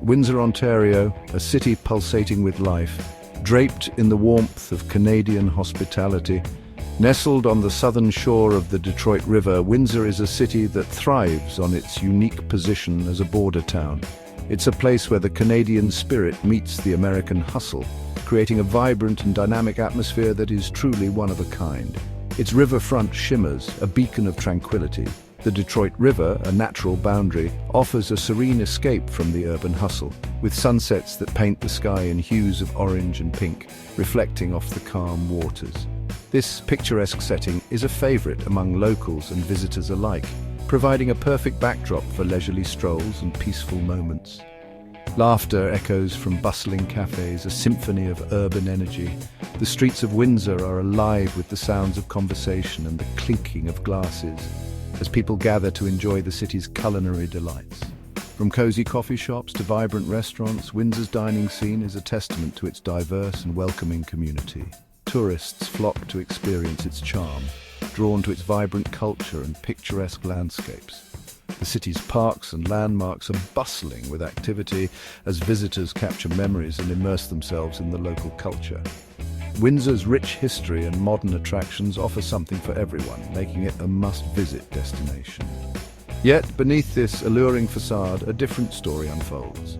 Windsor, Ontario, a city pulsating with life, draped in the warmth of Canadian hospitality. Nestled on the southern shore of the Detroit River, Windsor is a city that thrives on its unique position as a border town. It's a place where the Canadian spirit meets the American hustle, creating a vibrant and dynamic atmosphere that is truly one of a kind. Its riverfront shimmers, a beacon of tranquility. The Detroit River, a natural boundary, offers a serene escape from the urban hustle, with sunsets that paint the sky in hues of orange and pink, reflecting off the calm waters. This picturesque setting is a favorite among locals and visitors alike, providing a perfect backdrop for leisurely strolls and peaceful moments. Laughter echoes from bustling cafes, a symphony of urban energy. The streets of Windsor are alive with the sounds of conversation and the clinking of glasses, as people gather to enjoy the city's culinary delights. From cozy coffee shops to vibrant restaurants, Windsor's dining scene is a testament to its diverse and welcoming community. Tourists flock to experience its charm, drawn to its vibrant culture and picturesque landscapes. The city's parks and landmarks are bustling with activity as visitors capture memories and immerse themselves in the local culture. Windsor's rich history and modern attractions offer something for everyone, making it a must-visit destination. Yet, beneath this alluring facade, a different story unfolds.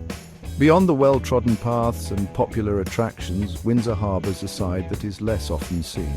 Beyond the well-trodden paths and popular attractions, Windsor harbours a side that is less often seen.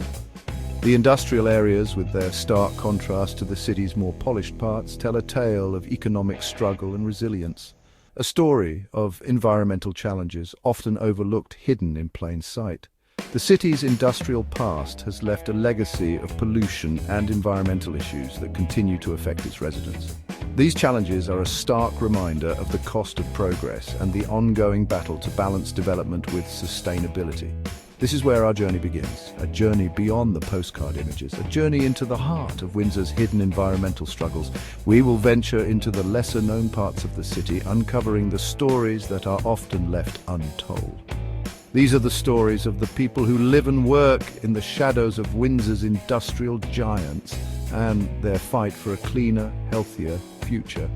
The industrial areas, with their stark contrast to the city's more polished parts, tell a tale of economic struggle and resilience. A story of environmental challenges, often overlooked, hidden in plain sight. The city's industrial past has left a legacy of pollution and environmental issues that continue to affect its residents. These challenges are a stark reminder of the cost of progress and the ongoing battle to balance development with sustainability. This is where our journey begins, a journey beyond the postcard images, a journey into the heart of Windsor's hidden environmental struggles. We will venture into the lesser-known parts of the city, uncovering the stories that are often left untold. These are the stories of the people who live and work in the shadows of Windsor's industrial giants and their fight for a cleaner, healthier future.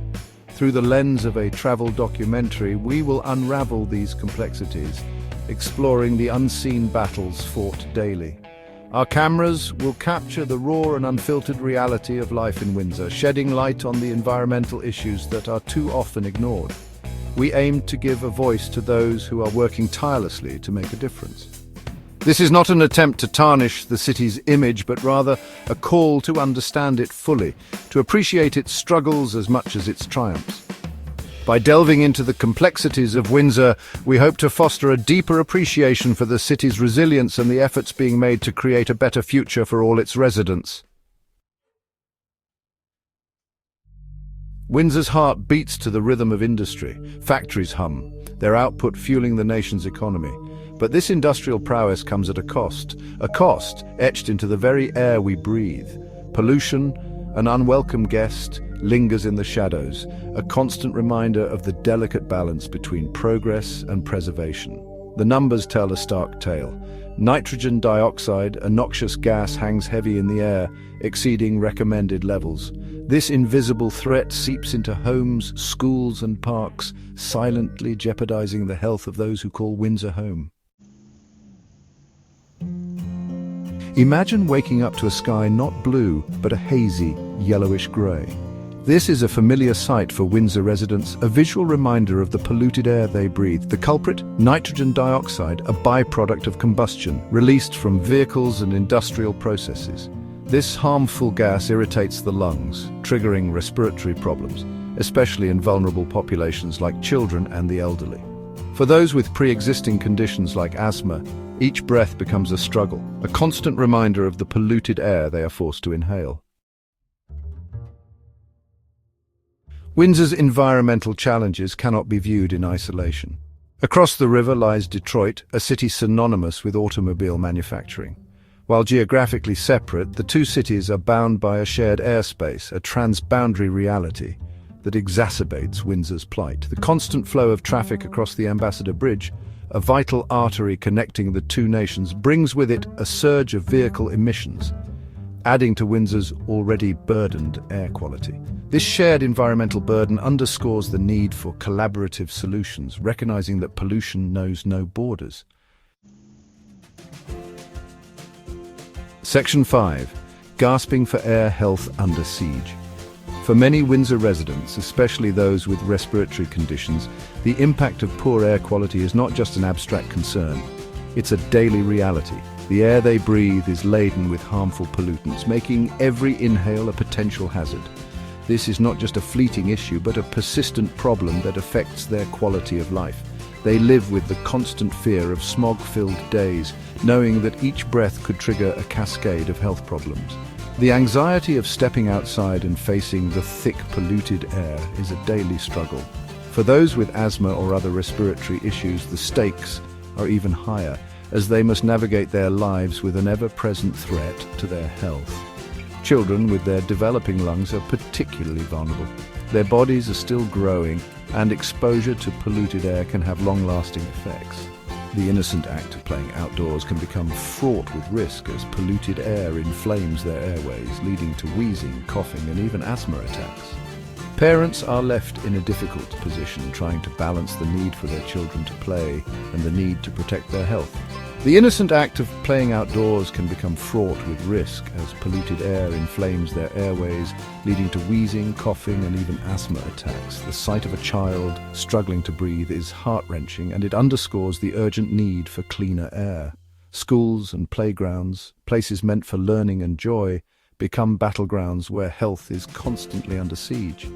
Through the lens of a travel documentary, we will unravel these complexities, exploring the unseen battles fought daily. Our cameras will capture the raw and unfiltered reality of life in Windsor, shedding light on the environmental issues that are too often ignored. We aim to give a voice to those who are working tirelessly to make a difference. This is not an attempt to tarnish the city's image, but rather a call to understand it fully, to appreciate its struggles as much as its triumphs. By delving into the complexities of Windsor, we hope to foster a deeper appreciation for the city's resilience and the efforts being made to create a better future for all its residents. Windsor's heart beats to the rhythm of industry. Factories hum, their output fueling the nation's economy. But this industrial prowess comes at a cost etched into the very air we breathe. Pollution, an unwelcome guest, lingers in the shadows, a constant reminder of the delicate balance between progress and preservation. The numbers tell a stark tale. Nitrogen dioxide, a noxious gas, hangs heavy in the air, exceeding recommended levels. This invisible threat seeps into homes, schools and parks, silently jeopardizing the health of those who call Windsor home. Imagine waking up to a sky not blue, but a hazy, yellowish grey. This is a familiar sight for Windsor residents, a visual reminder of the polluted air they breathe. The culprit? Nitrogen dioxide, a byproduct of combustion, released from vehicles and industrial processes. This harmful gas irritates the lungs, triggering respiratory problems, especially in vulnerable populations like children and the elderly. For those with pre-existing conditions like asthma, each breath becomes a struggle, a constant reminder of the polluted air they are forced to inhale. Windsor's environmental challenges cannot be viewed in isolation. Across the river lies Detroit, a city synonymous with automobile manufacturing. While geographically separate, the two cities are bound by a shared airspace, a transboundary reality that exacerbates Windsor's plight. The constant flow of traffic across the Ambassador Bridge, a vital artery connecting the two nations, brings with it a surge of vehicle emissions, adding to Windsor's already burdened air quality. This shared environmental burden underscores the need for collaborative solutions, recognizing that pollution knows no borders. Section 5. Gasping for air health under siege. For many Windsor residents, especially those with respiratory conditions, the impact of poor air quality is not just an abstract concern. It's a daily reality. The air they breathe is laden with harmful pollutants, making every inhale a potential hazard. This is not just a fleeting issue, but a persistent problem that affects their quality of life. They live with the constant fear of smog-filled days, knowing that each breath could trigger a cascade of health problems. The anxiety of stepping outside and facing the thick, polluted air is a daily struggle. For those with asthma or other respiratory issues, the stakes are even higher, as they must navigate their lives with an ever-present threat to their health. Children with their developing lungs are particularly vulnerable. Their bodies are still growing, and exposure to polluted air can have long-lasting effects. The innocent act of playing outdoors can become fraught with risk as polluted air inflames their airways, leading to wheezing, coughing, and even asthma attacks. Parents are left in a difficult position, trying to balance the need for their children to play and the need to protect their health. The innocent act of playing outdoors can become fraught with risk as polluted air inflames their airways, leading to wheezing, coughing, and even asthma attacks. The sight of a child struggling to breathe is heart-wrenching, and it underscores the urgent need for cleaner air. Schools and playgrounds, places meant for learning and joy, become battlegrounds where health is constantly under siege.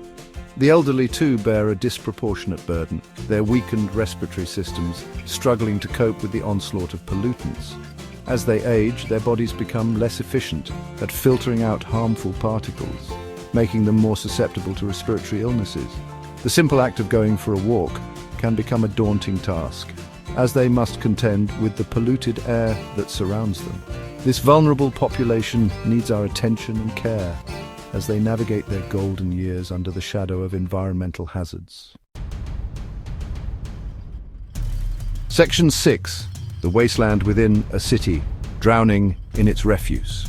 The elderly too bear a disproportionate burden, their weakened respiratory systems struggling to cope with the onslaught of pollutants. As they age, their bodies become less efficient at filtering out harmful particles, making them more susceptible to respiratory illnesses. The simple act of going for a walk can become a daunting task, as they must contend with the polluted air that surrounds them. This vulnerable population needs our attention and care as they navigate their golden years under the shadow of environmental hazards. Section 6. The wasteland within a city, drowning in its refuse.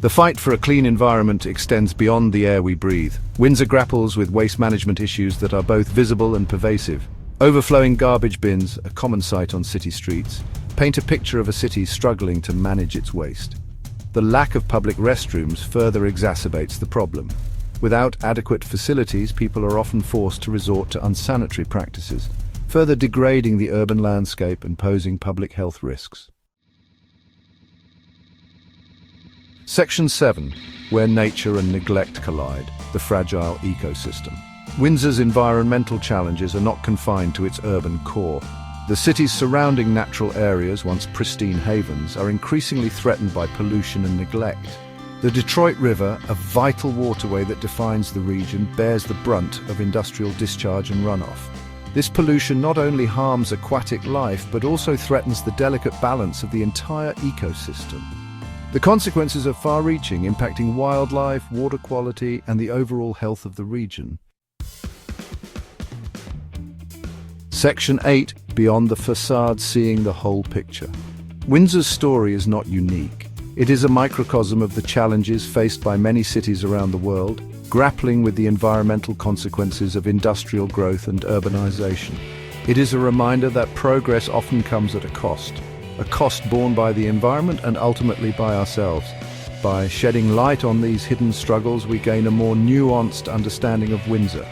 The fight for a clean environment extends beyond the air we breathe. Windsor grapples with waste management issues that are both visible and pervasive. Overflowing garbage bins, a common sight on city streets, paint a picture of a city struggling to manage its waste. The lack of public restrooms further exacerbates the problem. Without adequate facilities, people are often forced to resort to unsanitary practices, further degrading the urban landscape and posing public health risks. Section 7. Where nature and neglect collide, the fragile ecosystem. Windsor's environmental challenges are not confined to its urban core. The city's surrounding natural areas, once pristine havens, are increasingly threatened by pollution and neglect. The Detroit River, a vital waterway that defines the region, bears the brunt of industrial discharge and runoff. This pollution not only harms aquatic life, but also threatens the delicate balance of the entire ecosystem. The consequences are far-reaching, impacting wildlife, water quality, and the overall health of the region. Section 8. Beyond the facade, seeing the whole picture. Windsor's story is not unique. It is a microcosm of the challenges faced by many cities around the world, grappling with the environmental consequences of industrial growth and urbanization. It is a reminder that progress often comes at a cost borne by the environment and ultimately by ourselves. By shedding light on these hidden struggles, we gain a more nuanced understanding of Windsor.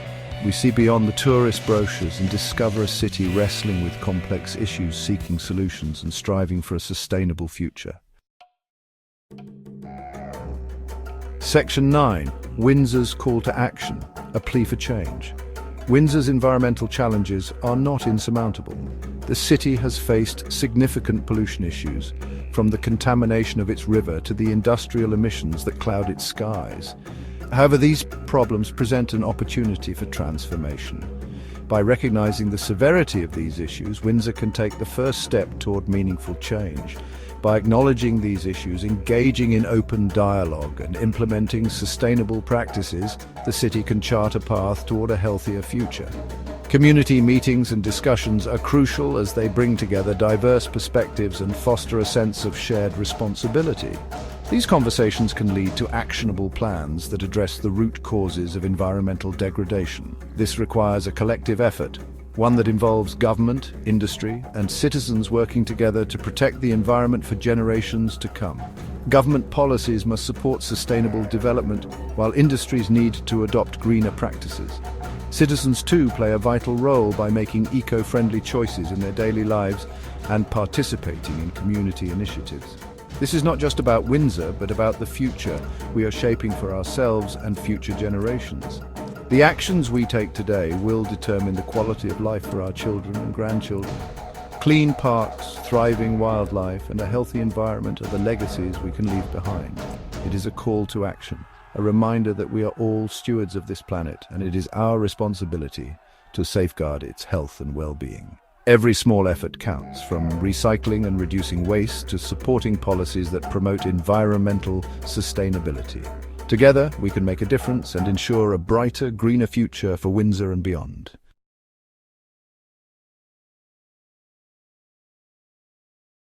We see beyond the tourist brochures and discover a city wrestling with complex issues, seeking solutions and striving for a sustainable future. Section 9. Windsor's call to action, a plea for change. Windsor's environmental challenges are not insurmountable. The city has faced significant pollution issues, from the contamination of its river to the industrial emissions that cloud its skies. However, these problems present an opportunity for transformation. By recognizing the severity of these issues, Windsor can take the first step toward meaningful change. By acknowledging these issues, engaging in open dialogue, and implementing sustainable practices, the city can chart a path toward a healthier future. Community meetings and discussions are crucial as they bring together diverse perspectives and foster a sense of shared responsibility. These conversations can lead to actionable plans that address the root causes of environmental degradation. This requires a collective effort, one that involves government, industry, and citizens working together to protect the environment for generations to come. Government policies must support sustainable development, while industries need to adopt greener practices. Citizens too play a vital role by making eco-friendly choices in their daily lives and participating in community initiatives. This is not just about Windsor, but about the future we are shaping for ourselves and future generations. The actions we take today will determine the quality of life for our children and grandchildren. Clean parks, thriving wildlife, and a healthy environment are the legacies we can leave behind. It is a call to action, a reminder that we are all stewards of this planet, and it is our responsibility to safeguard its health and well-being. Every small effort counts, from recycling and reducing waste to supporting policies that promote environmental sustainability. Together, we can make a difference and ensure a brighter, greener future for Windsor and beyond.